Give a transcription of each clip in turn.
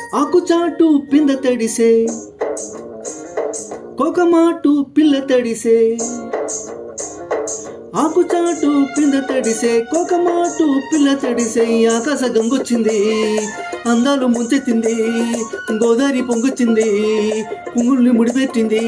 ఆకుచాటు పింద తడిసే కోకమాటు పిల్ల తడిసే ఆకుచాటు పింద తడిసే కోకమాటు పిల్ల తడిసే ఆకాశ గంగొచ్చింది అందాలు ముంచెత్తింది గోదావరి పొంగొచ్చింది పుంగుల్ని ముడిపెట్టింది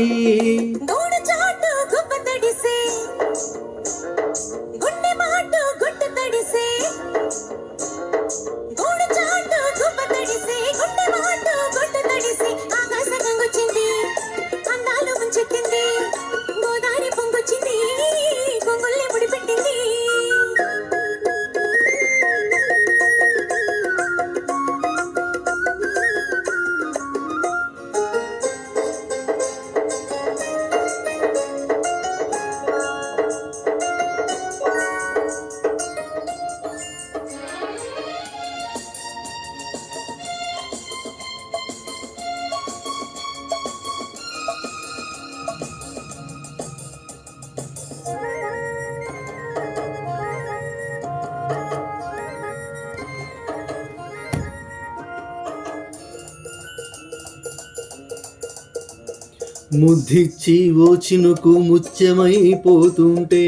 ముద్దిచ్చి ఓ చినుకు ముత్యమైపోతుంటే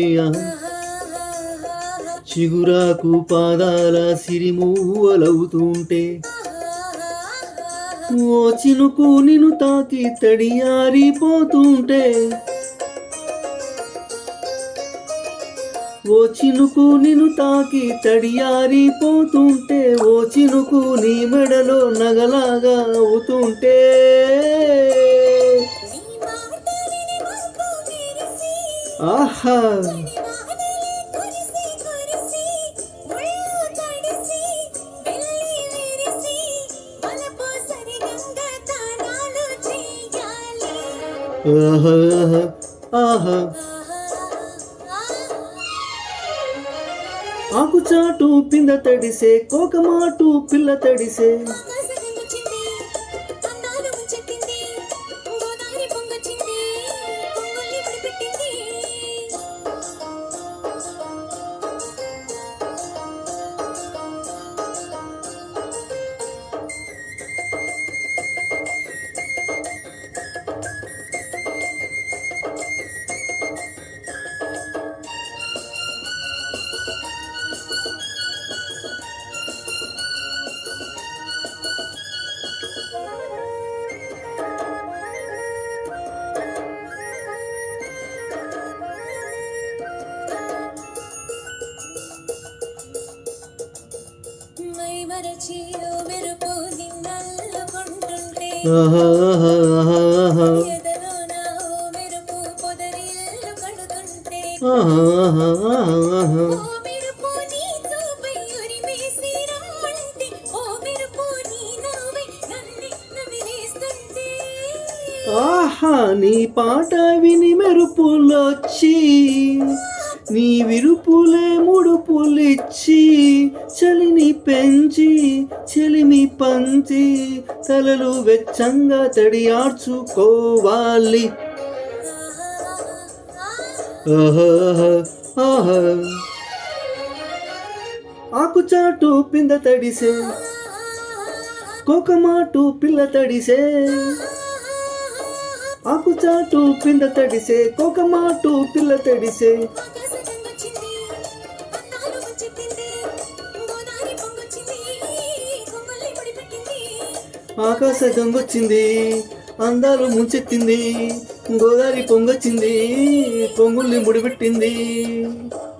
చిగురాకు పాదాల సిరిమూవలవుతుంటే ఓ చినుకు నిన్ను తాకి తడియారిపోతుంటే ఓ చినుకు నిన్ను తాకి తడియారిపోతుంటే ఓ చినుకు నీ మెడలో నగలాగా అవుతుంటే ఆహా ఆహా ఆకుచాటు పింద తడిసే కోకమాటు పిల్ల తడిసే ఆహా నీ పాట విని మెరుపులొచ్చి నీ విరుపులే ముడుపులిచ్చి చలిని పెంచి చెలిమి పంచి తలలు వెచ్చంగా తడియార్చుకోవాలి. ఆకుచాటు పింద తడిసే కోకమాటు పిల్ల తడిసే ఆకుచాటు పింద తడిసే కోకమాటు పిల్ల తడిసే ఆకాశ గంగొచ్చింది అందాలు ముంచెత్తింది గోదావరి పొంగొచ్చింది పొంగుల్ని ముడిపెట్టింది.